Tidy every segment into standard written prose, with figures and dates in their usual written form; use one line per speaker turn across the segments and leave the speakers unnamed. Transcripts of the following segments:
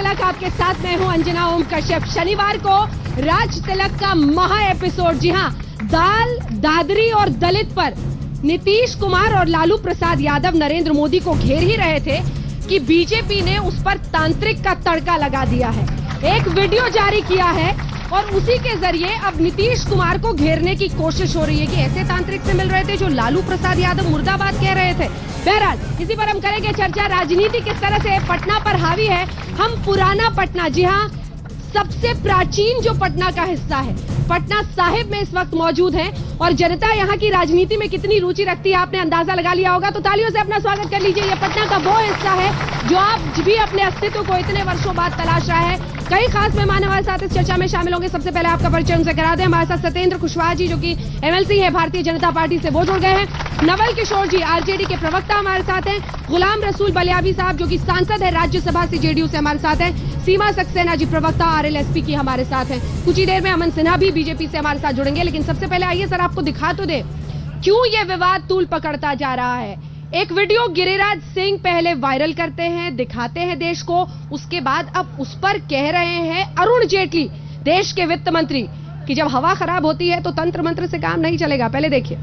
तलक आपके साथ मैं हूं अंजना ओम कश्यप। शनिवार को राज तिलक का महा एपिसोड, जी हां, दाल दादरी और दलित पर नीतीश कुमार और लालू प्रसाद यादव नरेंद्र मोदी को घेर ही रहे थे कि बीजेपी ने उस पर तांत्रिक का तड़का लगा दिया है। एक वीडियो जारी किया है और उसी के जरिए अब नीतीश कुमार को घेरने की कोशिश हो रही है कि ऐसे तांत्रिक से मिल रहे थे जो लालू प्रसाद यादव मुर्दाबाद कह रहे थे। बहरहाल इसी पर हम करेंगे चर्चा। राजनीति किस तरह से पटना पर हावी है। हम पुराना पटना, जी हां, सबसे प्राचीन जो पटना का हिस्सा है, पटना साहिब में इस वक्त मौजूद हैं और जनता यहाँ की राजनीति में कितनी रुचि रखती है आपने अंदाजा लगा लिया होगा। तो तालियों से अपना स्वागत कर लीजिए। ये पटना का वो हिस्सा है जो आप भी अपने अस्तित्व को इतने वर्षों बाद तलाश रहा है। कई खास मेहमान हमारे साथ इस चर्चा में शामिल होंगे। सबसे पहले आपका परिचय उनसे करा दें। हमारे साथ सत्येंद्र कुशवाहा जी, जो कि एमएलसी है भारतीय जनता पार्टी से, वो जुड़ गए हैं। नवल किशोर जी, आरजेडी के प्रवक्ता, हमारे साथ हैं। गुलाम रसूल बलियाबी साहब, जो कि सांसद है राज्यसभा से जेडीयू से, हमारे साथ हैं। सीमा सक्सेना जी, प्रवक्ता आरएलएसपी की, हमारे साथ हैं। कुछ ही देर में अमन सिन्हा भी बीजेपी से हमारे साथ जुड़ेंगे। लेकिन सबसे पहले आइए सर, आपको दिखा तो दे क्यों ये विवाद तूल पकड़ता जा रहा है। एक वीडियो गिरिराज सिंह पहले वायरल करते हैं, दिखाते हैं देश को, उसके बाद अब उस पर कह रहे हैं अरुण जेटली, देश के वित्त मंत्री, कि जब हवा खराब होती है तो तंत्र मंत्र से काम नहीं चलेगा। पहले देखिए।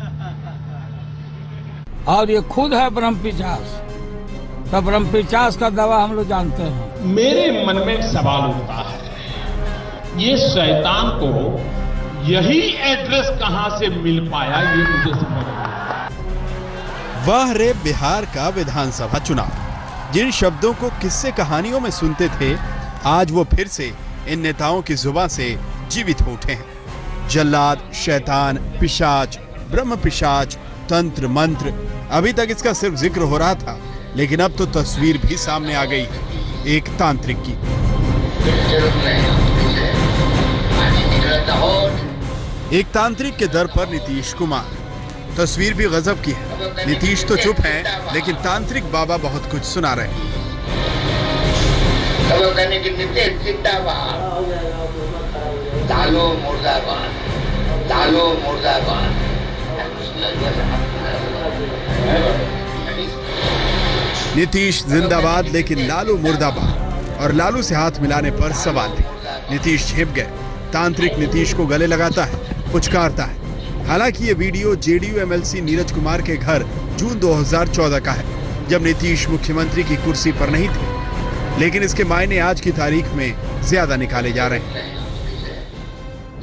और ये खुद है ब्रह्म पिशाच, तो ब्रह्म पिशाच का दवा हम लोग जानते हैं।
मेरे मन में एक सवाल उठता है, ये शैतान को यही एड्रेस कहां से मिल पाया, ये मुझे समझ नहीं आया।
वाह रे बिहार का विधानसभा चुनाव, जिन शब्दों को किस्से कहानियों में सुनते थे, आज वो फिर से इन नेताओं की जुबान से जीवित हो उठे हैं। जल्लाद, शैतान, पिशाच, ब्रह्म पिशाच, तंत्र मंत्र, अभी तक इसका सिर्फ जिक्र हो रहा था, लेकिन अब तो तस्वीर भी सामने आ गई एक तांत्रिक की। एक तांत्रिक के दर पर नीतीश कुमार। तस्वीर भी गजब की है। नीतीश तो चुप हैं, लेकिन तांत्रिक बाबा बहुत कुछ सुना रहे हैं। नीतीश जिंदाबाद, लेकिन लालू मुर्दाबाद। और लालू से हाथ मिलाने पर सवाल भी। नीतीश छिप गए। तांत्रिक नीतीश को गले लगाता है, पुचकारता है। हालांकि ये video JDU MLC Neeraj Kumar के घर जून 2014 का है, जब नीतीश मुख्यमंत्री की कुर्सी पर नहीं थे, लेकिन इसके मायने आज की तारीख में ज्यादा निकाले जा रहे हैं।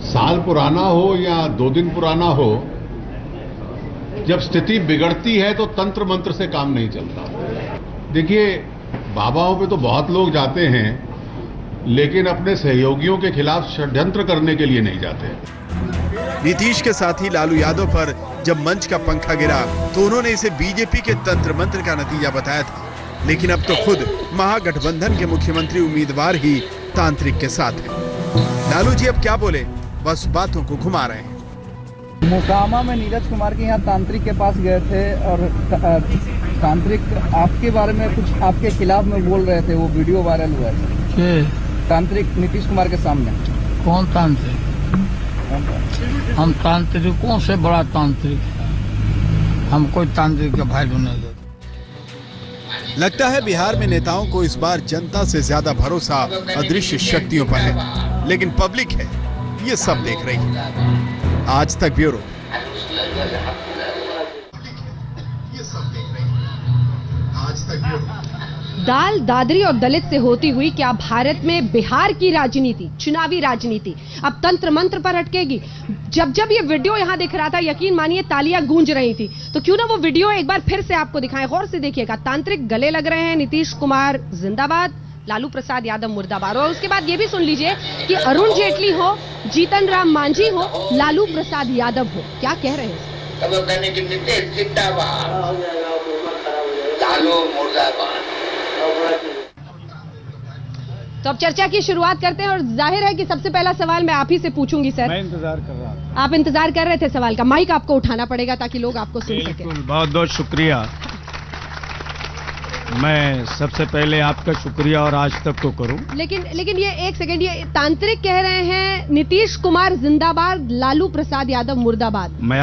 साल पुराना हो या 2 दिन पुराना हो, जब स्थिति बिगड़ती है तो तंत्र मंत्र से काम नहीं चलता। देखिए, बाबाओं पे तो बहुत लोग जाते हैं, लेकिन अपने सहयोगियों के खिलाफ षड्यंत्र करने के लिए नहीं जाते।
नीतीश के साथी लालू यादव पर जब मंच का पंखा गिरा तो उन्होंने इसे बीजेपी के तंत्र मंत्र का नतीजा बताया था, लेकिन अब तो खुद महागठबंधन के मुख्यमंत्री उम्मीदवार ही तांत्रिक के साथ हैं। लालू जी अब क्या बोले, बस बातों को घुमा रहे हैं।
मोकामा में नीरज कुमार के यहाँ तांत्रिक के पास गए थे और तांत्रिक आपके बारे में कुछ आपके खिलाफ में बोल रहे थे, वो वीडियो वायरल हुआ है। तांत्रिक नीतीश कुमार के सामने।
कौन तांत्रिक? हम तांत्रिकों से बड़ा तांत्रिक, हम कोई तांत्रिक का भाई नहीं देते।
लगता है बिहार में नेताओं को इस बार जनता से ज्यादा भरोसा अदृश्य शक्तियों पर है, लेकिन पब्लिक है, ये सब देख रही है। आज तक ब्यूरो।
दाल दादरी और दलित से होती हुई क्या भारत में बिहार की राजनीति, चुनावी राजनीति अब तंत्र मंत्र पर अटकेगी? जब ये वीडियो यहां दिख रहा था, यकीन मानिए तालियां गूंज रही थी। तो क्यों ना वो वीडियो एक बार फिर से आपको दिखाएं, गौर से देखिएगा। तांत्रिक गले लग रहे हैं, नीतीश कुमार जिंदाबाद, लालू प्रसाद यादव मुर्दाबाद। और उसके बाद ये भी सुन लीजिए कि अरुण जेटली हो, जीतन राम मांझी हो, लालू प्रसाद यादव हो, क्या कह रहे हैं। तो अब चर्चा की शुरुआत करते हैं और जाहिर है कि सबसे पहला सवाल मैं आप ही से पूछूंगी सर।
मैं इंतजार कर रहा हूँ।
आप इंतजार कर रहे थे सवाल का, माइक आपको उठाना पड़ेगा ताकि लोग आपको सुन सके।
बहुत बहुत शुक्रिया। मैं सबसे पहले आपका शुक्रिया और आज तक तो करूं।
लेकिन ये एक सेकंड, ये तांत्रिक कह रहे हैं नीतीश कुमार जिंदाबाद, लालू प्रसाद यादव मुर्दाबाद।
मैं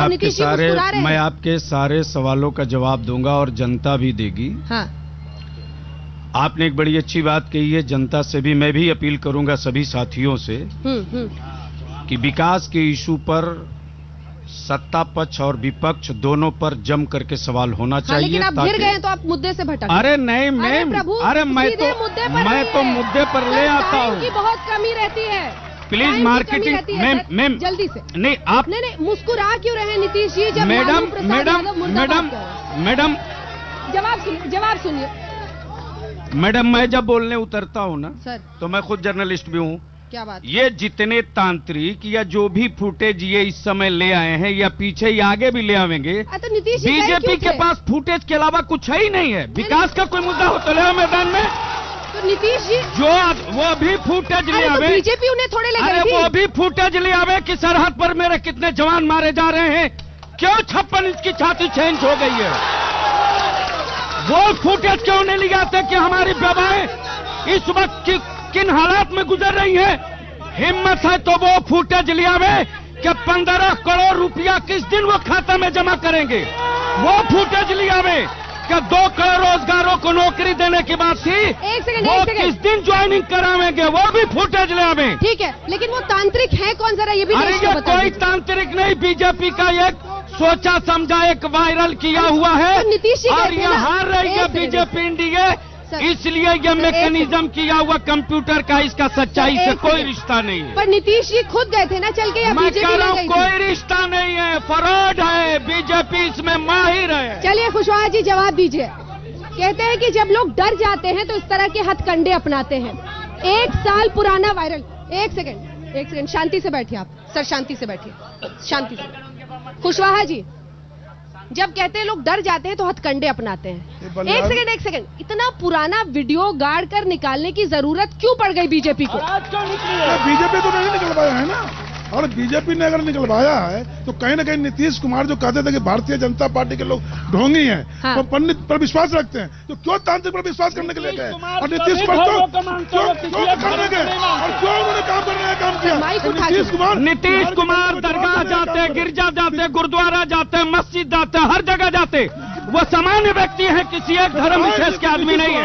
आपके सारे सवालों का जवाब दूंगा और जनता भी देगी।
हाँ।
आपने एक बड़ी अच्छी बात कही है। जनता से भी मैं भी अपील करूंगा, सभी साथियों से, कि विकास के इशू पर सत्ता पक्ष और विपक्ष दोनों पर जम करके सवाल होना चाहिए।
लेकिन आप गिर गए तो आप मुद्दे से भटक।
अरे नहीं, मैं मुद्दे पर ले आता हूँ।
की बहुत कमी रहती है,
प्लीज मार्केटिंग में
जल्दी से
नहीं आप
नहीं मुस्कुरा क्यों रहे नीतीश जी? जब
मैडम
जवाब सुनिए
मैडम, मैं जब बोलने उतरता हूँ ना
सर,
तो मैं खुद जर्नलिस्ट भी हूँ।
क्या बात?
ये जितने तांत्रिक या जो भी फुटेज ये इस समय ले आए हैं या पीछे या आगे भी ले आवेंगे,
तो नीतीश जी
बीजेपी के पास फुटेज के अलावा कुछ है ही नहीं है। विकास का कोई मुद्दा हो तो ले मैदान में।
तो नीतीश जी
जो वो भी फुटेज ले आवे,
बीजेपी उन्हें थोड़े ले
अरे वो भी फुटेज ले आवे कि सरहद पर मेरे कितने जवान मारे जा रहे हैं, क्यों 56 इंच की छाती चेंज हो गई है। वो फुटेज क्यों नहीं ले आते कि हमारी बेवाएं इस वक्त किन हालात में गुजर रही हैं। हिम्मत है तो वो फुटेज ले आवे कि 15 करोड़ रुपया किस दिन वो खाता में जमा करेंगे। वो फुटेज ले आवे कि 2 करोड़ रोजगारों को नौकरी देने की बात थी, वो किस दिन ज्वाइनिंग करावेंगे, वो भी फुटेज ले आवे।
ठीक है, लेकिन वो तांत्रिक है कौन, जरा ये भी
अरे ये कोई तांत्रिक नहीं, बीजेपी का एक सोचा समझा एक वायरल किया हुआ है।
नीतीश जी
और ये हार रही है बीजेपी इंडिया, इसलिए ये मैकेनिज्म किया हुआ कंप्यूटर का, इसका सच्चाई से कोई रिश्ता नहीं है।
पर नीतीश जी खुद गए थे ना चल के, या
मैं
बीजेपी
कह रहा हूँ
गई थी?
कोई रिश्ता नहीं है, फ्रॉड है, बीजेपी इसमें माहिर है।
चलिए कुशवाहा जी जवाब दीजिए। कहते हैं कि जब लोग डर जाते हैं तो इस तरह के हथकंडे अपनाते हैं। 1 साल पुराना वायरल। एक सेकंड शांति से बैठिए आप सर, शांति से बैठिए, शांति से। कुशवाहा जी, जब कहते हैं लोग डर जाते हैं तो हथकंडे अपनाते हैं, एक सेकंड, इतना पुराना वीडियो गाड़ कर निकालने की जरूरत क्यों पड़ गई बीजेपी को?
बीजेपी तो नहीं निकलवाया है ना, और बीजेपी ने अगर निकलवाया है तो कहीं ना कहीं नीतीश कुमार जो कहते थे कि भारतीय जनता पार्टी के लोग ढोंगी हैं,
हाँ।
वो पंडित पर विश्वास रखते हैं, तो क्यों तांत्रिक पर विश्वास करने के लिए गए? और नीतीश कुमार क्यों करने गए और क्यों उन्होंने काम करने का काम किया?
नीतीश कुमार दरगाह जाते, गिरजा जाते, गुरुद्वारा जाते, मस्जिद जाते, हर जगह जाते, वो सामान्य व्यक्ति है, किसी एक धर्म विशेष के आदमी नहीं है।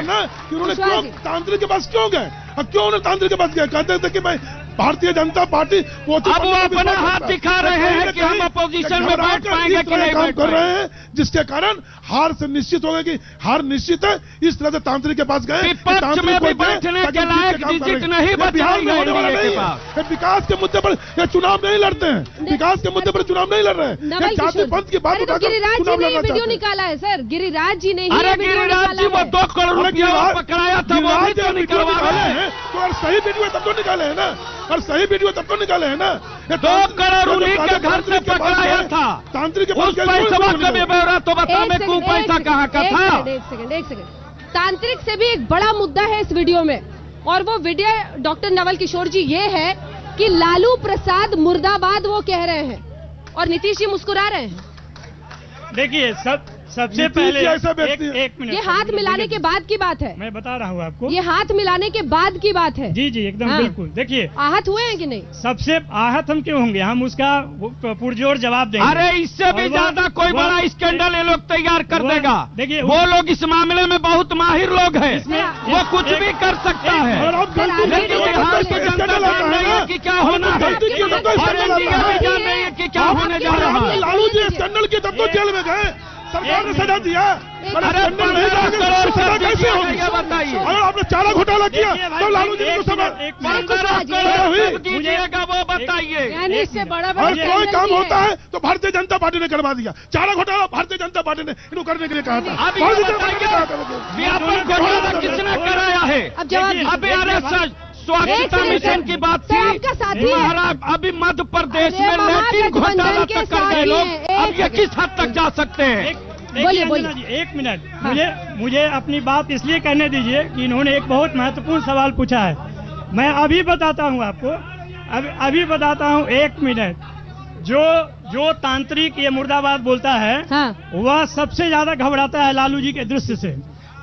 उन्होंने क्यों तांत्रिक के पास क्यों गए और क्यों उन्होंने तांत्रिक के पास गए? कहते थे कि मैं भारतीय जनता पार्टी, वो
अब वो अपना हाथ दिखा रहे हैं कि हम अपोजिशन में बैठ पाएंगे कि नहीं बैठ
कर रहे हैं, जिसके कारण हार से निश्चित हो गई कि हार निश्चित है। इस तरह से तांत्रिक के पास गए,
विपक्ष में भी बैठने के लायक डिजिट नहीं
बिहार में होने वाला नहीं है। विकास के मुद्दे पर ये चुनाव नहीं लड़ते हैं, विकास के मुद्दे पर चुनाव नहीं लड़ रहे हैं, जाति पंथ की बात उठाकर
गिरिराज जी ने वीडियो निकाला है सर, गिरिराज जी ने।
अरे गिरिराज जी वो 2 करोड़ रुपया पकड़ाया था, वो भी तो निकलवा रहे हैं।
तो अगर सही वीडियो तब तो निकाले है ना, और सही वीडियो तब तो निकाले है ना।
2 करोड़ उन्हीं के घर से पकड़ाया था,
तांत्रिक
उस पैसा का भी ब्यौरा तो बता मैं क्यों पैसा कहाँ का था।
एक सेकंड, तांत्रिक से भी एक बड़ा मुद्दा है इस वीडियो में, और वो वीडियो डॉक्टर नवल किशोर जी ये है कि लालू प्रसाद मुर्दाबाद वो कह रहे हैं और नीतीश जी मुस्कुरा रहे हैं।
देखिए सबसे पहले एक मिनट,
ये हाथ मिलाने के बाद की बात है,
मैं बता रहा हूँ आपको,
ये हाथ मिलाने के बाद की बात है।
जी एकदम बिल्कुल। देखिए
आहत हुए हैं कि नहीं?
सबसे आहत हम क्यों होंगे, हम उसका पुरजोर जवाब देंगे।
अरे इससे भी ज्यादा कोई बड़ा स्कैंडल ये लोग तैयार कर देगा।
देखिए
वो लोग इस मामले में बहुत माहिर लोग हैं, वो कुछ भी कर सकता है। लेकिन बिहार की जनता जान रही है कि क्या होना है, और इंडिया भी जान रही है कि क्या होने जा रहा है।
लालू जी स्कैंडल के तब तो जेल में गए, सरकार ने सजा दिया।
अरे 15 करोड़ कैसे होगी
बताइए? अगर आपने चारा घोटाला किया तो लालू जी को सजा,
15 करोड़ दीजिएगा वो बताइए।
इससे बड़ा
कोई काम होता है तो भारतीय जनता पार्टी ने करवा दिया। चारा घोटाला भारतीय जनता पार्टी ने इनको करने के लिए कहा था।
व्यापक घोटाला किसने कराया है? अब आरएसएस स्वच्छता मिशन की बात थी, महाराज अभी मध्य प्रदेश में लैट्रिन घोटाला तक कर गए लोग, अब ये किस हद तक जा सकते हैं?
बोलिए जी, 1 मिनट। मुझे अपनी बात इसलिए कहने दीजिए कि इन्होंने एक बहुत महत्वपूर्ण सवाल पूछा है। मैं अभी बताता हूँ आपको, अभी बताता हूँ, 1 मिनट। जो तांत्रिक ये मुर्दाबाद बोलता है, वह सबसे ज्यादा घबराता है लालू जी के दृश्य से,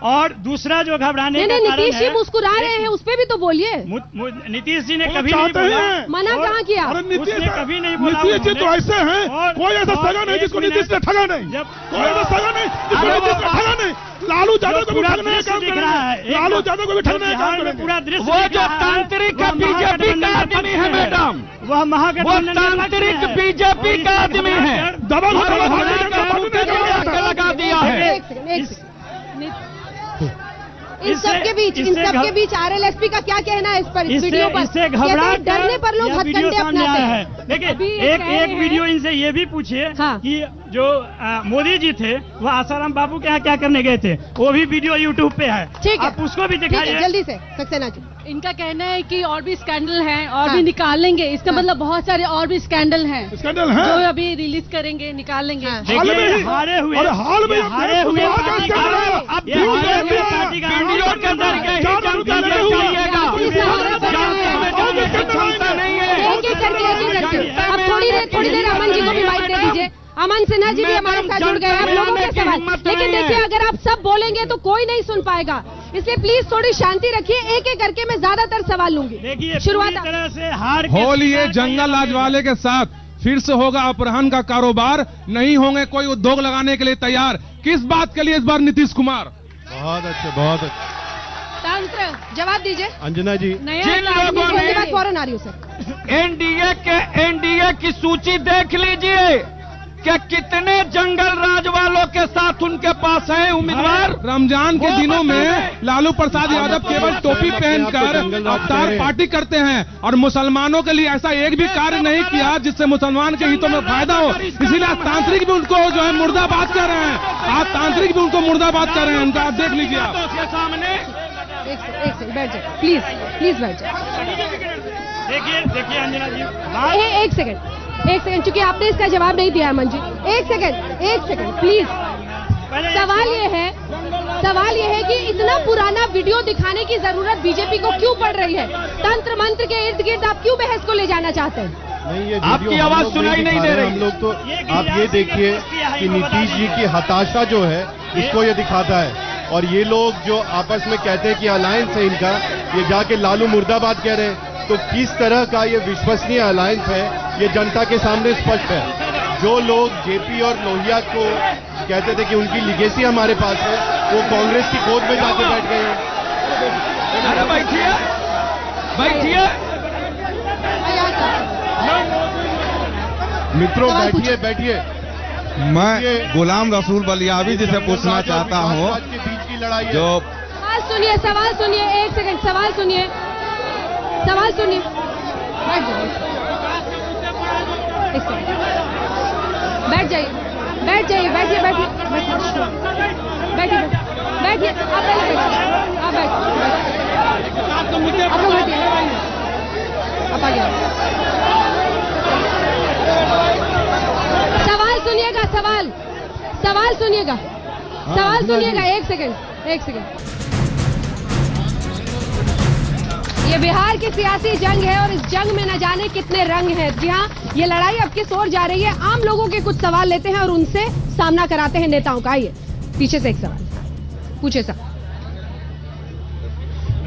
और दूसरा जो घबराने का कारण
नीतीश जी मुस्कुरा रहे हैं, उस पे भी तो बोलिए।
नीतीश जी ने कभी नहीं बोला,
मना कहाँ किया?
उसने कभी नहीं बोला।
नीतीश जी तो ऐसे हैं, कोई ऐसा सगा नहीं जिसको नीतीश ने ठगा नहीं, कोई ऐसा सगा नहीं जिसको नीतीश ने ठगा नहीं। लालू यादव को भी
पूरा
ठगने का
दृश्य
काम
दिख रहा है।
करेंगे, लालू यादव को भी ठगने का काम करेंगे।
पूरा दृश्य
वो
दिख
जो
रहा है,
तांत्रिक
वह
बीजेपी का आदमी है मैडम,
वह
वो
महागठबंधन के पक्ष में
तांत्रिक
है।
बीजेपी का आदमी है,
दबंग
और
दबंग
उन्होंने
दबंग
कानून पे
दबंग
लगा दिया है।
एक सेकंड। इन सबके बीच आरएलएसपी का क्या कहना है इस पर, इस वीडियो पर?
इससे
कहते
घबरा
हैं डरने पर लोग
वीडियो
हथकंडे
सामने
अपनाते
आया
हैं।
है। देखिए
अभी ये कह रहे
एक
हैं-
वीडियो इनसे ये भी पूछिए
हाँ।
कि जो मोदी जी थे वो आसाराम बाबू के यहाँ क्या करने गए थे, वो भी वीडियो यूट्यूब पे है,
ठीक है,
आप उसको भी
ठीक है,
दिखाइए।
जल्दी से सक्सेना जी।
इनका कहना है कि और भी स्कैंडल हैं और
हाँ।
भी निकाल लेंगे, इसका
हाँ।
मतलब बहुत सारे और भी स्कैंडल हैं
स्कैंडल है।
जो अभी रिलीज करेंगे, निकाल लेंगे।
हाँ।
हाल में
देखिए
ही-
हारे हुए
अरे हाल में
ये
ही
हारे हुए
क्या
पार्टी
कर रहे हैं?
का-
अब
ये हारे हुए
वीडियो
पार्टी का
वीडियो के जरिए ही जनता तक जाइएगा, क्षमता नहीं है।
एक एक करके अब थोड़ी देर अमन जी को भी माइक दे दीजिए। अमन सिन्हा जी भी हमारे साथ जुड़ गए हैं। आप लोगों के सवाल, लेकिन देखिए अगर आप सब बोलेंगे तो कोई नहीं सुन पाएगा, इसलिए प्लीज थोड़ी शांति रखिए। एक एक करके मैं ज्यादातर सवाल लूंगी।
देखिए
शुरुआत
पूरी तरह से हार के
होली ये
शिकार
जंगल
का
राज वाले के साथ फिर से होगा अपहरण का कारोबार, नहीं होंगे कोई उद्योग लगाने के लिए तैयार। किस बात के लिए इस बार नीतीश कुमार?
बहुत अच्छे, बहुत अच्छे।
तंत्र जवाब दीजिए।
अंजना जी,
जिन लोगों
उसके बाद
ने
फौरन आ रही हूँ सर।
एनडीए की सूची देख लीजिए कि कितने जंगल राज वालों के साथ उनके पास हैं उम्मीदवार।
रमजान के
वो
दिनों में
बताएं।
लालू प्रसाद यादव केवल टोपी पहनकर अवतार पार्टी करते हैं और मुसलमानों के लिए ऐसा एक भी कार्य नहीं किया जिससे मुसलमान के हितों में फायदा हो। इसीलिए आज तांत्रिक भी उनको जो है मुर्दाबाद कर रहे हैं, आज तांत्रिक भी उनको मुर्दाबाद कर रहे हैं। उनका आप देख लीजिए आप।
के सामने
एक सेकंड बैठ जाए प्लीज बैठ जाए।
देखिए अंजना जी
एक सेकंड चूंकि आपने इसका जवाब नहीं दिया अमन जी। एक सेकंड प्लीज। सवाल ये है कि इतना पुराना वीडियो दिखाने की जरूरत बीजेपी को क्यों पड़ रही है? तंत्र मंत्र के इर्द गिर्द आप क्यों बहस को ले जाना चाहते हैं?
नहीं ये
आपकी
वीडियो हम
आवाज
लोग
सुनाई नहीं
दिखा
दे
रहे,
रही।
हम लोग तो आप ये देखिए कि नीतीश जी की हताशा जो है इसको ये दिखाता है। और ये लोग जो आपस में कहते हैं कि अलायंस है इनका, ये जाके लालू मुर्दाबाद कह रहे हैं, तो किस तरह का ये विश्वसनीय अलायंस है ये जनता के सामने स्पष्ट है। जो लोग जेपी और लोहिया को कहते थे कि उनकी लिगेसी हमारे पास है, वो कांग्रेस की गोद में जाके बैठ गए हैं।
अरे बैठिए
मित्रों बैठिए।
मैं गुलाम रसूल बलियावी जी से पूछना चाहता हूँ
के बीच की लड़ाई है।
जो
सवाल सुनिए एक सेकंड सवाल सुनिए बैठ जाइए। एक सेकंड बैठ जाइए बैठिए आप पहले बैठिए। आप लोग बैठिए। आप आगे सवाल सुनिएगा। एक सेकंड। ये बिहार की सियासी जंग है और इस जंग में न जाने कितने रंग हैं। जी हाँ, ये लड़ाई अब किस ओर जा रही है? आम लोगों के कुछ सवाल लेते हैं और उनसे सामना कराते हैं नेताओं का। आइए पीछे से एक सवाल पूछे सर।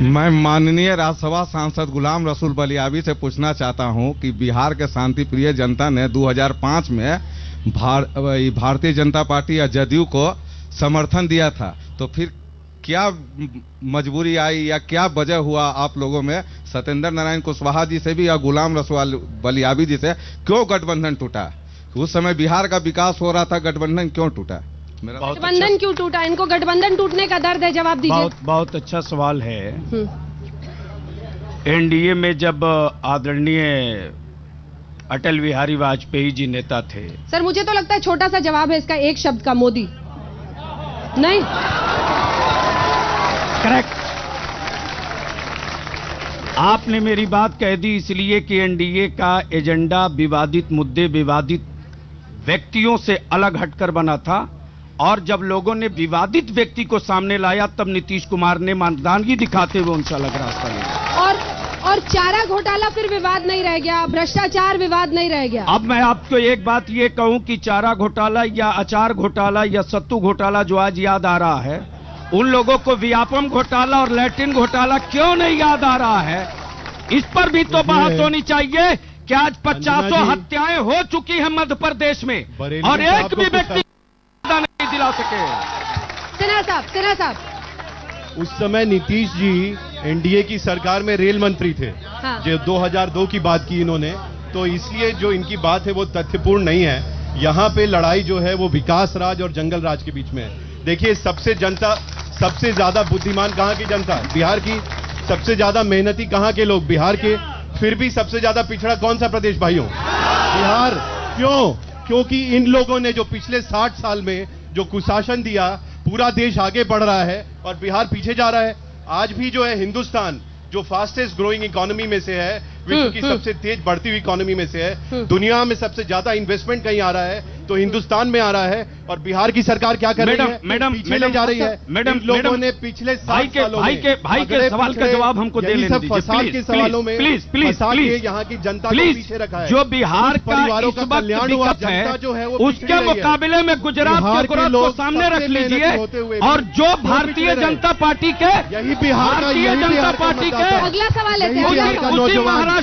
मैं माननीय राज्यसभा सांसद गुलाम रसूल बलियावी से पूछना चाहता हूं कि बिहार के शांति प्रिय जनता ने 2005 में भारतीय जनता पार्टी या जदयू को समर्थन दिया था, तो फिर क्या मजबूरी आई या क्या वजह हुआ आप लोगों में सत्येंद्र नारायण कुशवाहा जी से भी या गुलाम रसूल बलियावी जी से क्यों गठबंधन टूटा? उस समय बिहार का विकास हो रहा था, गठबंधन क्यों टूटा?
गठबंधन क्यों टूटा? इनको गठबंधन टूटने का दर्द है, जवाब दीजिए।
बहुत अच्छा सवाल है। एनडीए में जब आदरणीय अटल बिहारी वाजपेयी जी नेता थे।
सर मुझे तो लगता है छोटा सा जवाब है इसका, एक शब्द का, मोदी। नहीं
करेक्ट। आपने मेरी बात कह दी इसलिए कि एनडीए का एजेंडा विवादित मुद्दे, विवादित व्यक्तियों से अलग हटकर बना था, और जब लोगों ने विवादित व्यक्ति को सामने लाया तब नीतीश कुमार ने मर्दानगी दिखाते हुए उनसे अलग रास्ता लिया।
और चारा घोटाला फिर विवाद नहीं रह गया, भ्रष्टाचार विवाद नहीं रह गया।
अब मैं आपको एक बात ये कहूं कि चारा घोटाला या अचार घोटाला या सत्तू घोटाला जो आज याद आ रहा है, उन लोगों को व्यापम घोटाला और लैट्रिन घोटाला क्यों नहीं याद आ रहा है? इस पर भी तो बात होनी चाहिए कि आज 50 हत्याएं हो चुकी हैं मध्य प्रदेश में और एक भी व्यक्ति नहीं दिला सके।
सिन्हा साहब।
उस समय नीतीश जी एनडीए की सरकार में रेल मंत्री थे।
हाँ।
जो 2002 की बात की इन्होंने, तो इसलिए जो इनकी बात है वो तथ्यपूर्ण नहीं है। यहाँ पे लड़ाई जो है वो विकास राज और जंगल राज के बीच में है। देखिए, सबसे ज्यादा बुद्धिमान कहाँ की जनता? बिहार की। सबसे ज्यादा मेहनती कहाँ के लोग? बिहार के। फिर भी सबसे ज्यादा पिछड़ा कौन सा प्रदेश भाइयों? बिहार। क्यों? क्योंकि इन लोगों ने जो पिछले 60 साल में जो कुशासन दिया, पूरा देश आगे बढ़ रहा है और बिहार पीछे जा रहा है। आज भी जो है हिंदुस्तान जो फास्टेस्ट ग्रोइंग इकोनॉमी में से है, विश्व की सबसे तेज बढ़ती हुई इकोनॉमी में से है, दुनिया में सबसे ज्यादा इन्वेस्टमेंट कहीं आ रहा है तो हिंदुस्तान में आ रहा है। और बिहार की सरकार क्या कर रही है? पीछे ले जा रही है। लोगों ने पिछले 7 सालों में
भाई के सवाल का जवाब हमको दे लेने दीजिए।
फसाद के सवालों में
प्लीज
यहाँ की जनता को पीछे रखा है।
जो बिहार का इस वक्त दिक्कत है, उसके मुकाबले में गुजरात के ग्रोथ को सामने रख लीजिए। और जो भारतीय जनता पार्टी के भारतीय जनता पार्टी के
अगला सवाल लेते हैं।
उसी महाराष्ट्र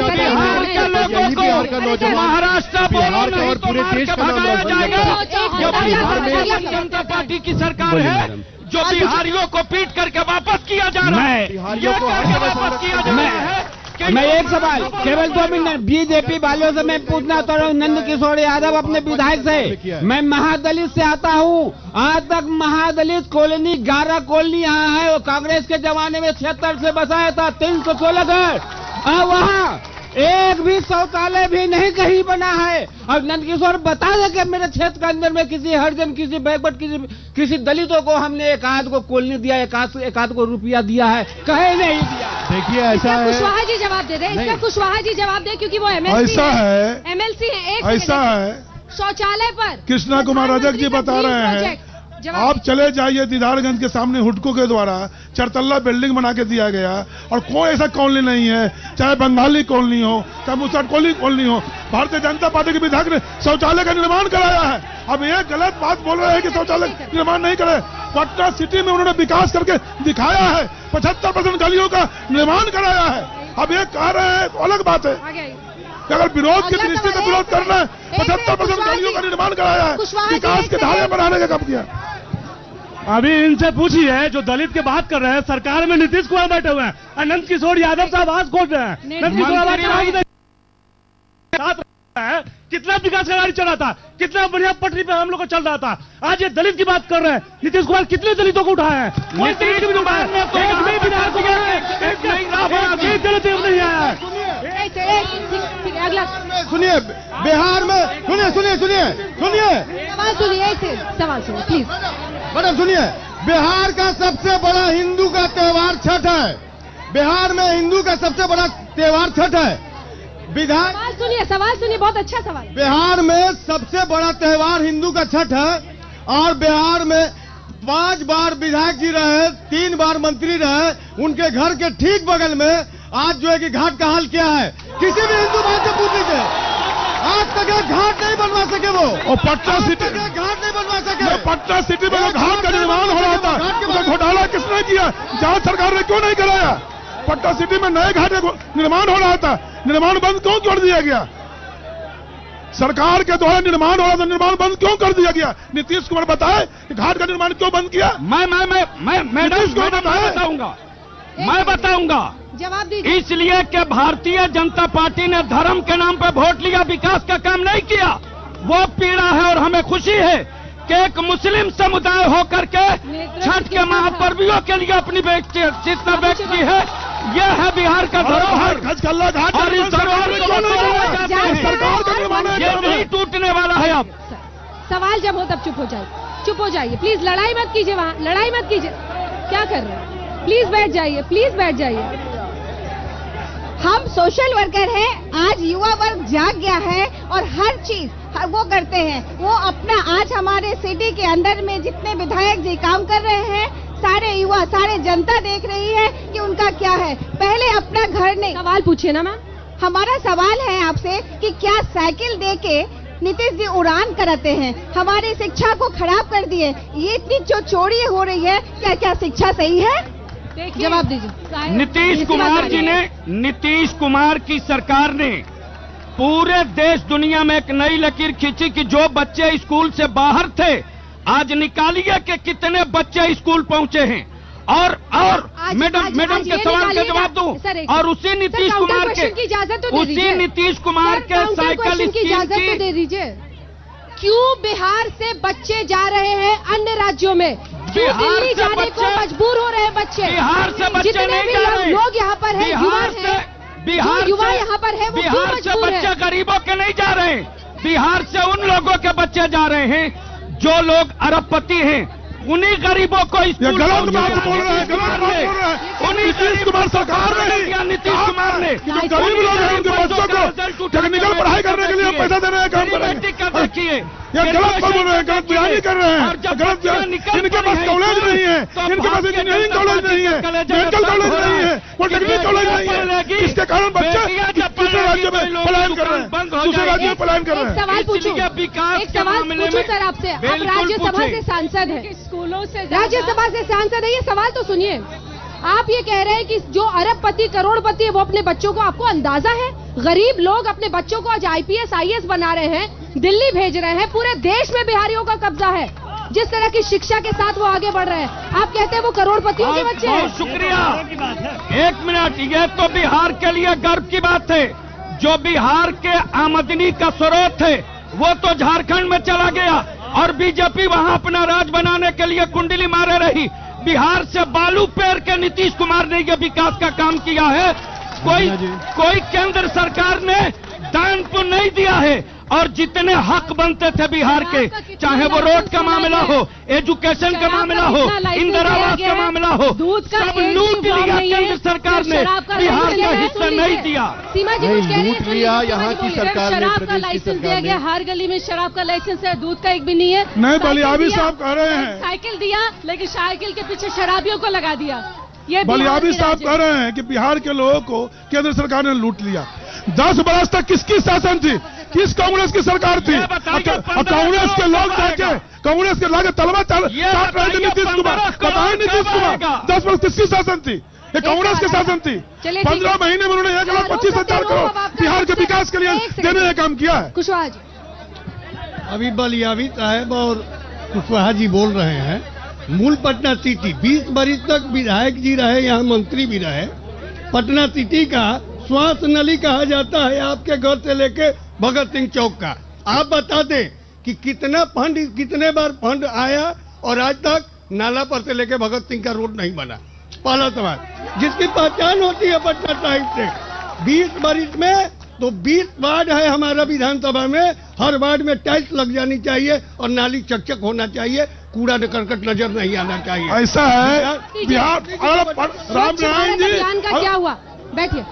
बिहार के लोगों को महाराष्ट्र बोलो नहीं तो मार के भगाया जाएगा। जो बिहार में जनता पार्टी की सरकार है, जो बिहारियों को पीट करके वापस किया जा रहा है, वापस किया जा रहा है।
मैं एक सवाल केवल 2 मिनट बीजेपी वालों से मैं पूछना चाह रहा हूँ, नंद किशोर यादव अपने विधायक से। मैं महादलित से आता हूँ। आज तक महादलित कॉलोनी 11 कॉलोनी यहाँ है, वो कांग्रेस के जमाने में 76 से बसाया था, 316 घर। वहाँ एक भी शौचालय भी नहीं कहीं बना है। और नंद किशोर बता दे कि मेरे क्षेत्र के अंदर में किसी हरिजन, किसी बैकवर्ड, किसी दलितों को हमने एक आध को कॉलोनी दिया, एक आध को रुपया दिया है, कहे नहीं दिया।
देखिए ऐसा है।
कुशवाहा जी जवाब दे रहे हैं। इसका कुशवाहा जी जवाब दे, क्योंकि वो एमएलसी है।
ऐसा है।
शौचालय पर
कृष्णा कुमार रजक जी बता रहे हैं, आप चले जाइए दीदारगंज के सामने हुडको के द्वारा 4 तल्ला बिल्डिंग बना के दिया गया और कोई ऐसा कॉलोनी नहीं है, चाहे बंगाली कॉलोनी हो, चाहे मुसलमान कॉलोनी हो, भारतीय जनता पार्टी के विधायक ने शौचालय का निर्माण कराया है। अब ये गलत बात बोल रहे हैं कि शौचालय निर्माण नहीं करे। पटना सिटी में उन्होंने विकास करके दिखाया है, 75% गलियों का निर्माण कराया है। अब ये कह रहे हैं तो अलग बात है। अगर विरोध की दृष्टि से विरोध करना है, 75% गलियों का निर्माण कराया है, विकास के धारे बढ़ाने का काम किया।
अभी इनसे पूछिए जो दलित की बात कर रहे हैं, सरकार में नीतीश कुमार बैठे हुए हैं, नंद किशोर यादव साहब आवाज खोल रहे हैं। नंद किशोर कितना विकास का गाड़ी चल रहा था, कितना बढ़िया पटरी पे हम लोग को चल रहा था। आज ये दलित की बात कर रहे हैं। नीतीश कुमार कितने दलितों को उठाया है? कोई दलित भी नहीं उठाया है। नहीं आया है।
सुनिए बिहार में, सुनिए
सवाल सुनिए प्लीज
मैडम। सुनिए, बिहार का सबसे बड़ा हिंदू का त्योहार छठ है। बिहार में हिंदू का सबसे बड़ा त्योहार छठ है।
सवाल सुनिए, बहुत अच्छा सवाल।
बिहार में सबसे बड़ा त्योहार हिंदू का छठ है और बिहार में 5 बार विधायक जी रहे, 3 बार मंत्री रहे। उनके घर के ठीक बगल में आज जो है कि घाट का हाल क्या है, किसी भी हिंदू भाई से पूछ लीजिए। आज तक घाट नहीं बनवा सके वो, और पटना सिटी घाट नहीं बनवा सके।
पटना सिटी में घाट का निर्माण हो रहा था, घोटाला किसने किया? जांच सरकार ने क्यों नहीं कराया? पटना सिटी में नए घाट का निर्माण हो रहा था, निर्माण बंद क्यों कर दिया गया? सरकार के द्वारा निर्माण हो रहा था, निर्माण बंद क्यों कर दिया गया? नीतीश कुमार बताए कि घाट का निर्माण क्यों बंद किया?
मैं बताऊंगा
जवाब दीजिए।
इसलिए कि भारतीय जनता पार्टी ने धर्म के नाम पर वोट लिया, विकास का काम नहीं किया। वो पीड़ा है और हमें खुशी है कि एक मुस्लिम समुदाय होकर के छठ के महापर्वियों के लिए अपनी चेतना व्यक्त की है। यह है बिहार का धरोहर और इस धरोहर को ये नहीं टूटने वाला है। अब
सवाल जब हो तब चुप हो जाइए प्लीज। लड़ाई मत कीजिए, वहाँ लड़ाई मत कीजिए। क्या कर रहे हैं? प्लीज बैठ जाइए। हम सोशल वर्कर हैं। आज युवा वर्ग जाग गया है और हर चीज वो करते हैं। वो अपना आज हमारे सिटी के अंदर में जितने विधायक जी काम कर रहे हैं, सारे युवा, सारे जनता देख रही है कि उनका क्या है। पहले अपना घर नहीं। सवाल पूछिए ना मैम। हमारा सवाल है आपसे कि क्या साइकिल दे के नीतीश जी उड़ान कराते हैं, हमारी शिक्षा को खराब कर दिए। ये इतनी जो चोरी हो रही है, क्या शिक्षा सही है? जवाब दीजिए।
नीतीश कुमार की सरकार ने पूरे देश दुनिया में एक नई लकीर खींची कि जो बच्चे स्कूल से बाहर थे आज निकालिए कि कितने बच्चे स्कूल पहुंचे हैं और मैडम के सवाल का जवाब दूं। और उसी नीतीश कुमार के साइकिल
की इजाजत तो दे दीजिए। क्यों बिहार से बच्चे जा रहे हैं अन्य राज्यों में? क्यों दिल्ली जाने को मजबूर हो रहे हैं बच्चे?
बिहार से बच्चे नहीं जा रहे।
लोग यहाँ पर है, युवा यहाँ पर है, वो
बिहार से बच्चे गरीबों के नहीं जा रहे हैं। बिहार से उन लोगों के बच्चे जा रहे हैं जो लोग अरबपति हैं, उन्हीं गरीबों को स्कूल
गलत बात बोल रहे हैं, गलत बात बोल रहे हैं।
उन्हीं
नीतीश कुमार सरकार ने,
नीतीश कुमार ने
गरीब लोग हैं उनके बच्चों को टेक्निकल पढ़ाई करने के लिए पैसा देने का काम कर रहे हैं।
देखिए
ये गलत बोल रहे हैं, गलत बयानी कर रहे हैं, गलत। इनके पास कॉलेज नहीं है, इनके पास इंजीनियरिंग कॉलेज नहीं है, मेडिकल कॉलेज नहीं है, पॉलिटेक्निक कॉलेज नहीं है, इसके कारण बच्चे दूसरे राज्यों में पलायन कर रहे हैं, दूसरे राज्यों में पलायन कर रहे हैं।
सवाल पूछूं, एक सवाल पूछूं सर आपसे। आप राज्यसभा से सांसद हैं,
स्कूलों से
राज्यसभा से सांसद है, ये सवाल तो सुनिए। आप ये कह रहे हैं कि जो अरबपति करोड़पति है वो अपने बच्चों को, आपको अंदाजा है गरीब लोग अपने बच्चों को आज IPS IAS बना रहे हैं, दिल्ली भेज रहे हैं। पूरे देश में बिहारियों का कब्जा है। जिस तरह की शिक्षा के साथ वो आगे बढ़ रहे हैं, आप कहते हैं वो करोड़पतियों के बच्चे हैं।
बहुत शुक्रिया। एक मिनट, ये तो बिहार के लिए गर्व की बात है। जो बिहार के आमदनी का स्रोत है वो तो झारखंड में चला गया और बीजेपी वहां अपना राज बनाने के लिए कुंडली मारे रही। बिहार से बालू पेर के नीतीश कुमार ने ये विकास का काम किया है। कोई केंद्र सरकार ने दान तो नहीं दिया है। और जितने हक बनते थे बिहार के, चाहे वो रोड का मामला हो, एजुकेशन का मामला हो, इंदिरा आवास का मामला हो, सब लूट लिया केंद्र सरकार ने, बिहार का हिस्सा नहीं दिया।
लूट लिया यहाँ की सरकार ने,
शराब का लाइसेंस दिया गया, हर गली में शराब का लाइसेंस है, दूध का एक भी नहीं है।
नहीं, बलियाबी साहब कह रहे हैं
साइकिल दिया, लेकिन साइकिल के पीछे शराबियों को लगा दिया। ये
बलियाबी साहब कह रहे हैं कि बिहार के लोगों को केंद्र सरकार ने लूट लिया। 10 बरस तक किसकी शासन थी, किस कांग्रेस की सरकार थी? कांग्रेस के लोग जाके, कांग्रेस के लाके तलवा चाट रहे थे नीतीश कुमार। बताए नीतीश कुमार 10 वर्ष किसकी शासन थी? ये कांग्रेस की शासन थी। 15 महीने में उन्होंने 1,25,000 करोड़ बिहार के विकास के लिए देने का काम किया है।
कुशवाहा जी,
अभी बलियावी साहब और कुशवाहा जी बोल रहे हैं मूल पटना सिटी 20 बरस तक विधायक जी रहे, यहाँ मंत्री भी रहे। पटना सिटी का श्वास नली कहा जाता है आपके घर से लेके भगत सिंह चौक का। आप बता दें कि कितना फंड, कितने बार फंड आया और आज तक नाला पर से लेके भगत सिंह का रोड नहीं बना। पहला सवाल, जिसकी पहचान होती है पटना साहिब से 20 बरस में, तो 20 वार्ड है हमारा विधानसभा में, हर वार्ड में टाइल्स लग जानी चाहिए और नाली चकचक होना चाहिए, कूड़ा करकट नजर नहीं आना चाहिए।
ऐसा है बिहार। राम नारायण जी
का क्या हुआ? बैठिए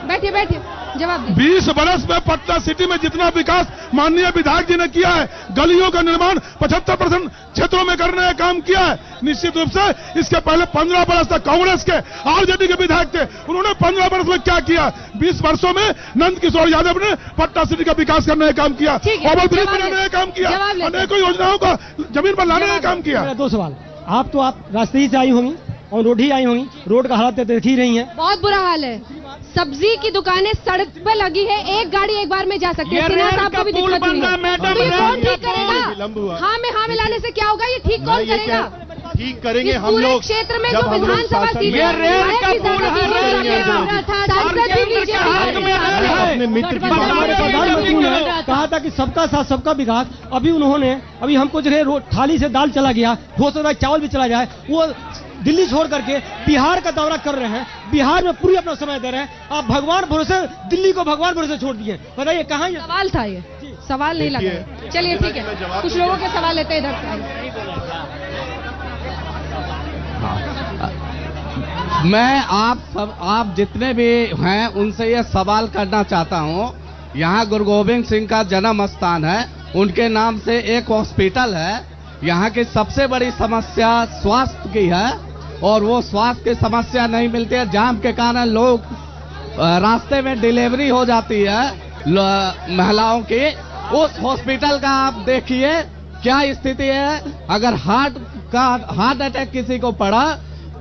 बैठिए बैठिए, जवाब दीजिए।
20 बरस में पटना सिटी में जितना विकास माननीय विधायक जी ने किया है, गलियों का निर्माण 75% क्षेत्रों में करने का काम किया है। निश्चित रूप से इसके पहले 15 बरस तक कांग्रेस के आरजेडी के विधायक थे, उन्होंने 15 बरस में क्या किया? 20 वर्षों में नंद किशोर यादव ने पटना सिटी का विकास करने का काम किया, ओवरब्रिज बनाने का काम किया, अनेकों योजनाओं का जमीन पर लाने का काम किया।
2 सवाल। आप रास्ते ही से आई होंगी और रोड ही आई होंगी, रोड का हालत देख ही रही हैं।
बहुत बुरा हाल है। सब्जी की दुकानें सड़क पे लगी है, एक गाड़ी एक बार में जा सकती है। सिन्हा साहब को भी दिक्कत नहीं है, तो ये कौन ठीक करेगा? हाँ में हाँ मिलाने से क्या होगा? ये ठीक कौन करेगा?
ठीक करेंगे हम लोग।
क्षेत्र में जो विधानसभा सीट
अपने मित्र की प्रधानमंत्री ने कहा था कि सबका साथ सबका विकास। अभी उन्होंने, अभी हमको जो है थाली से दाल चला गया, हो सकता है चावल भी चला जाए। वो दिल्ली छोड़ करके बिहार का दौरा कर रहे हैं, बिहार में पूरी अपना समय दे रहे हैं। आप भगवान भरोसे, दिल्ली को भगवान भरोसे छोड़ दिए। बताइए कहाँ ये
सवाल था? ये सवाल नहीं लगा। चलिए ठीक है, कुछ लोगों के सवाल लेते हैं इधर से।
मैं आप जितने भी हैं उनसे ये सवाल करना चाहता हूँ। यहाँ गुरु गोविंद सिंह का जन्म स्थान है, उनके नाम से एक हॉस्पिटल है। यहाँ की सबसे बड़ी समस्या स्वास्थ्य की है और वो स्वास्थ्य की समस्या नहीं मिलती है। जाम के कारण लोग रास्ते में डिलीवरी हो जाती है महिलाओं की। उस हॉस्पिटल का आप देखिए क्या स्थिति है। अगर हार्ट अटैक किसी को पड़ा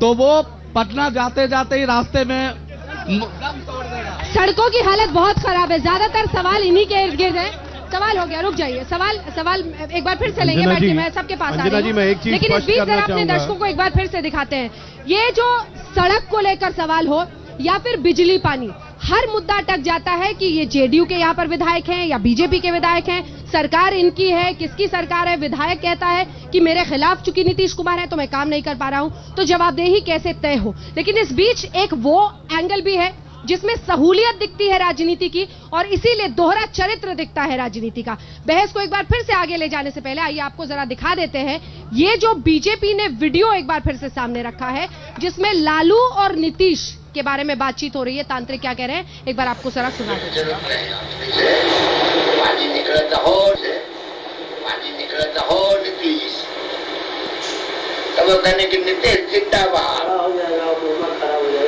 तो वो पटना जाते जाते ही रास्ते में दम तोड़ देगा।
सड़कों की हालत बहुत खराब है। ज्यादातर सवाल इन्हीं के इर्द गिर्द है। सवाल हो गया, रुक जाइए। सवाल एक बार फिर से लेंगे, बैठिए, मैं सबके पास आ रही हूं।
मैं एक चीज
लेकिन इस बीच जरा अपने दर्शकों को एक बार फिर से दिखाते हैं। ये जो सड़क को लेकर सवाल हो या फिर बिजली पानी, हर मुद्दा अटक जाता है कि ये जेडीयू के यहाँ पर विधायक हैं या बीजेपी के विधायक हैं, सरकार इनकी है, किसकी सरकार है। विधायक कहता है कि मेरे खिलाफ चूंकि नीतीश कुमार है तो मैं काम नहीं कर पा रहा हूं, तो जवाबदेही कैसे तय हो। लेकिन इस बीच एक वो एंगल भी है जिसमें सहूलियत दिखती है राजनीति की, और इसीलिए दोहरा चरित्र दिखता है राजनीति का। बहस को एक बार फिर से आगे ले जाने से पहले आइए आपको जरा दिखा देते हैं ये जो बीजेपी ने वीडियो एक बार फिर से सामने रखा है, जिसमें लालू और नीतीश के बारे में बातचीत हो रही है। तांत्रिक क्या कह रहे हैं, एक बार आपको जरा सुना देते हैं।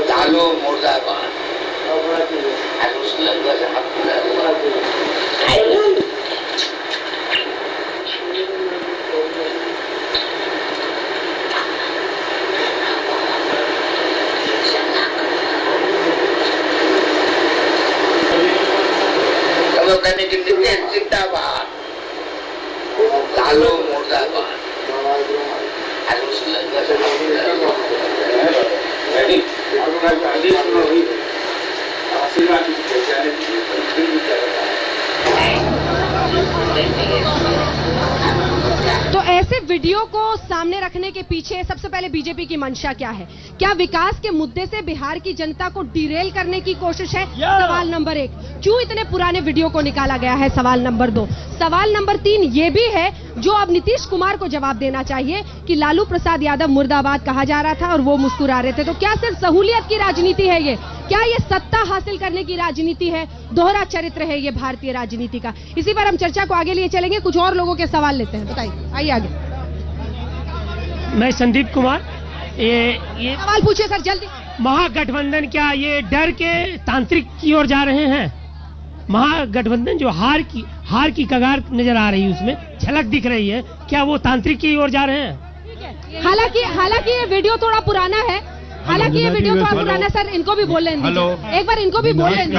लालू मुर्दाबाद। जिंदाबाद। लालू मुर्दाबाद।
तो ऐसे वीडियो को सामने रखने के पीछे सबसे पहले बीजेपी की मंशा क्या है? क्या विकास के मुद्दे से बिहार की जनता को डिरेल करने की कोशिश है? सवाल नंबर 1। क्यों इतने पुराने वीडियो को निकाला गया है? सवाल नंबर 2। सवाल नंबर 3 ये भी है जो अब नीतीश कुमार को जवाब देना चाहिए कि लालू प्रसाद यादव मुर्दाबाद कहा जा रहा था और वो मुस्कुरा रहे थे। तो क्या सिर्फ सहूलियत की राजनीति है ये? क्या ये सत्ता हासिल करने की राजनीति है? दोहरा चरित्र है ये भारतीय राजनीति का? इसी पर हम चर्चा को आगे लिए चलेंगे। कुछ और लोगों के सवाल लेते हैं, बताइए, आइए आगे।
मैं संदीप कुमार। ये
सवाल पूछिए सर, जल्दी।
महागठबंधन क्या ये डर के तांत्रिक की ओर जा रहे हैं? महागठबंधन जो हार की कगार नजर आ रही है, उसमें झलक दिख रही है, क्या वो तांत्रिक की ओर जा रहे हैं?
हालांकि ये वीडियो थोड़ा पुराना है, सर इनको भी बोल लेंगे, एक बार इनको भी बोल लेंगे।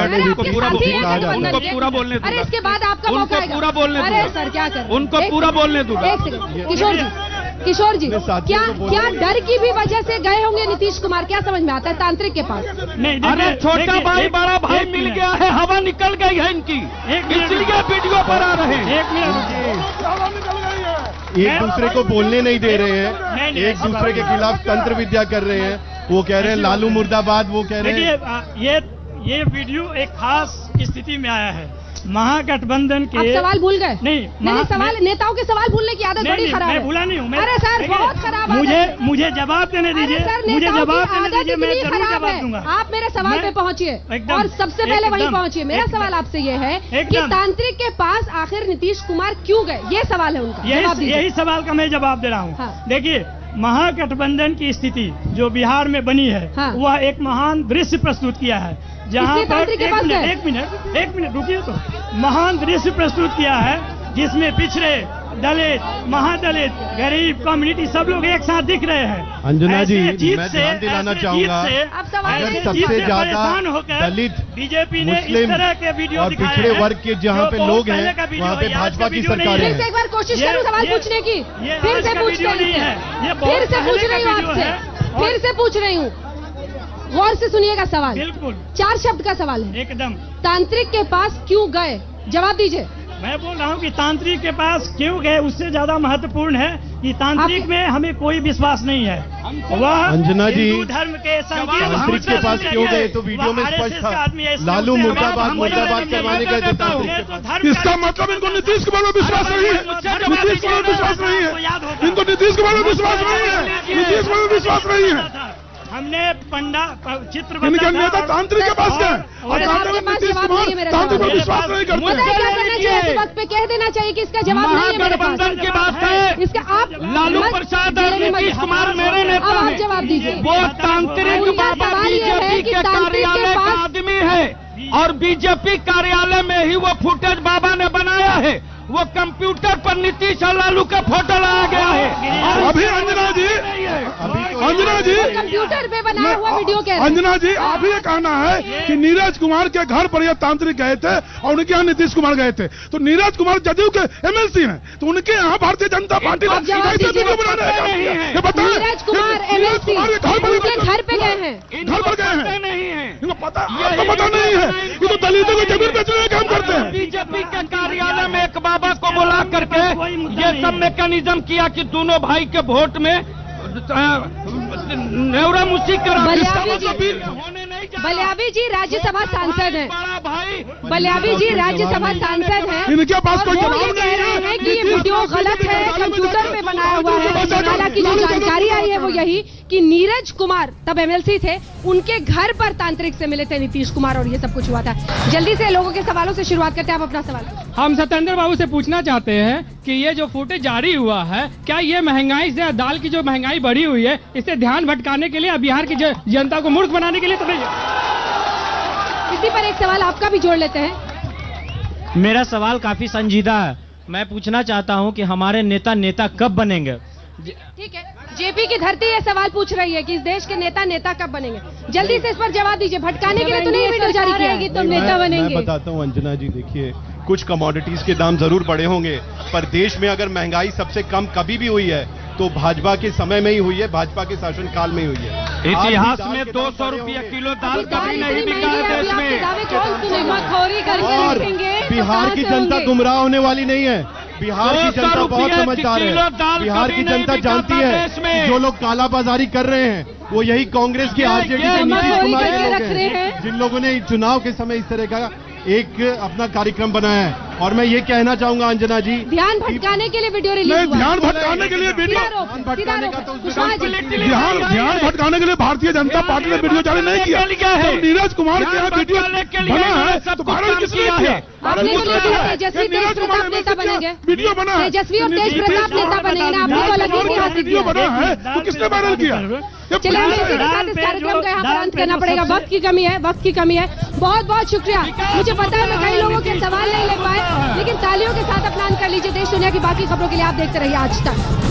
अरे इसके बाद आपका मौका आएगा। अरे सर क्या कर,
उनको पूरा बोलने दो।
एक सेकंड, किशोर जी क्या डर की भी वजह से गए होंगे नीतीश कुमार? क्या समझ में आता है तांत्रिक के पास?
अरे छोटा भाई बड़ा भाई मिल गया है, हवा निकल गई है इनकी, इसलिए वीडियो पर आ रहे हैं।
एक दूसरे को बोलने नहीं दे रहे हैं, एक दूसरे के खिलाफ तंत्र विद्या कर रहे हैं। वो कह रहे हैं लालू मुर्दाबाद, वो कह रहे हैं।
ये वीडियो एक खास स्थिति में आया है। महागठबंधन के
आप सवाल भूल गए?
नहीं,
सवाल नेताओं के सवाल भूलने की आदत बड़ी खराब है।
मैं भूला नहीं हूँ।
अरे सर बहुत खराब है।
मुझे जवाब देने दीजिए, मुझे जवाब देने दीजिए, मैं जरूर जवाब दूंगा।
आप मेरे सवाल पे पहुंचिए और सबसे पहले वहीं पहुंचिए। मेरा सवाल आपसे ये है कि तांत्रिक के पास आखिर नीतीश कुमार क्यों गए? ये सवाल है उनका,
यही सवाल का मैं जवाब दे रहा हूँ। देखिए, महागठबंधन की स्थिति जो बिहार में बनी है, वह एक महान दृश्य प्रस्तुत किया है, जहाँ पर एक मिनट रुकिए, तो महान दृश्य प्रस्तुत किया है जिसमें पिछड़े, दलित, महादलित, गरीब कम्युनिटी सब लोग एक साथ दिख रहे हैं।
अंजना जी, मैं ध्यान दिलाना चाहूंगा, अगर सबसे ज्यादा दलित,
बीजेपी ने इस तरह के वीडियो
और पिछड़े वर्ग के जहाँ पे लोग हैं, वहाँ पे भाजपा की सरकार है।
एक बार कोशिश करूँ सवाल पूछने की, फिर से पूछ रही हूँ आपसे, फिर से पूछ रही हूँ, गौर से सुनिएगा सवाल।
बिल्कुल
4 शब्द का सवाल है
एकदम।
तांत्रिक के पास क्यों गए? जवाब दीजिए।
मैं बोल रहा हूँ कि तांत्रिक के पास क्यों गए, उससे ज्यादा महत्वपूर्ण है कि तांत्रिक में हमें कोई विश्वास नहीं है। वह
अंजना जी,
हिंदू धर्म के
तांत्रिक के पास क्यों गए? तो वीडियो में स्पष्ट था, लालू मुर्दाबाद करवाने गए थे तांत्रिक।
इसका मतलब इनको नीतीश कुमार में विश्वास नहीं है, नीतीश कुमार में विश्वास नहीं है, इनको नीतीश कुमार में विश्वास नहीं है, नीतीश कुमार में विश्वास नहीं है।
हमने पंडा चित्र
इनके नेता तांत्रिक के पास गए और नीतीश कुमार तांत्रिक पर विश्वास नहीं करते।
क्या करना चाहिए? इस वक्त पे कह देना चाहिए कि इसका जवाब नहीं है मेरे पास।
महागठबंधन की बात है,
इसका आप
लालू प्रसाद और नीतीश कुमार मेरे नेता
हैं। आप जवाब दीजिए।
वो तांत्रिक बाबा बीजेपी के कार्यालय का आदमी है और बीजेपी कार्यालय में ही वो फुटेज बाबा ने बनाया है। वो कंप्यूटर पर नीतीश और लालू का फोटो लाया गया है।
अभी अंजना जी अंजना जी,
कंप्यूटर पे बना हुआ वीडियो कह रहे हैं।
अंजना जी, आप ही ये कहना है कि नीरज कुमार के घर पर यह तांत्रिक गए थे और उनके यहाँ नीतीश कुमार गए थे, तो नीरज कुमार जदयू के एमएलसी हैं, तो उनके यहाँ भारतीय जनता पार्टी ने कैसे वीडियो बनाने का काम किया? ये बताएं।
नीरज कुमार एमएलसी उनके घर पे गए हैं,
घर पर गए हैं, इनको पता, आपको पता नहीं है, ये तो दलितों को जमीन बेचने का काम करते हैं।
बीजेपी के कार्यालय में एक बाबा को बुला करके ये सब मैकेनिज्म किया कि दोनों भाई के वोट में न्यूरामुसी करा।
बलियावी जी राज्यसभा सांसद हैं, बलियावी जी राज्यसभा सांसद हैं,
इनके पास कोई
वो ये कह रहे हैं कि ये वीडियो गलत है, कंप्यूटर पे बनाया हुआ है। हालांकि जो जानकारी आई है वो यही कि नीरज कुमार तब एमएलसी थे, उनके घर पर तांत्रिक से मिले थे नीतीश कुमार और ये सब कुछ हुआ था। जल्दी से लोगों के सवालों से शुरुआत करते हैं, आप अपना सवाल।
हम सत्येंद्र बाबू से पूछना चाहते हैं कि ये जो फुटेज जारी हुआ है, क्या ये महंगाई से, दाल की जो महंगाई बढ़ी हुई है, इससे ध्यान भटकाने के लिए, बिहार की जनता को मूर्ख बनाने के लिए तो नहीं?
इसी पर एक सवाल आपका भी जोड़ लेते हैं।
मेरा सवाल काफी संजीदा है। मैं पूछना चाहता हूं कि हमारे नेता कब बनेंगे?
ठीक है, जेपी की धरती ये सवाल पूछ रही है कि इस देश के नेता कब बनेंगे। जल्दी से इस पर जवाब दीजिए। भटकाने के लिए तो नहीं वीडियो जारी किया है, तुम नेता बनेंगे।
मैं बताता हूँ अंजना जी, देखिए कुछ कमोडिटीज के दाम जरूर बढ़े होंगे, पर देश में अगर महंगाई सबसे कम कभी भी हुई है तो भाजपा के समय में ही हुई है, भाजपा के शासनकाल में ही हुई है।
इतिहास में 200 रुपया किलो दाल कभी नहीं बिका है देश में।
और बिहार की जनता गुमराह होने वाली नहीं है, बिहार की जनता बहुत समझदार है। बिहार की जनता जानती है कि जो लोग कालाबाजारी कर रहे हैं वो यही कांग्रेस के आरजेडी के नीतीश कुमार के लोग हैं, जिन लोगों ने चुनाव के समय इस तरह का एक अपना कार्यक्रम बनाया है। और मैं ये कहना चाहूंगा अंजना जी,
ध्यान भटकाने के लिए वीडियो रिलीज हुआ।
ध्यान भटकाने के लिए वीडियो, ध्यान भटकाने के लिए भारतीय जनता पार्टी ने वीडियो जारी नहीं किया। तो नीरज कुमार के यहाँ वीडियो बना है तो वायरल किसने किया?
तेजस्वी तेज प्रताप नेता बनेंगे,
वीडियो बना है,
तेजस्वी और तेज प्रताप नेता बनेंगे ना, आपको लगे
वीडियो बना है तो किसने वायरल किया?
चलिए इस कार्यक्रम का यहाँ पर अंत करना पड़ेगा, वक्त की कमी है, वक्त की कमी है। बहुत बहुत शुक्रिया। मुझे पता है मैं कई लोगों के सवाल नहीं ले पाए, लेकिन तालियों के साथ अपना अंत कर लीजिए। देश दुनिया की बाकी खबरों के लिए आप देखते रहिए आज तक।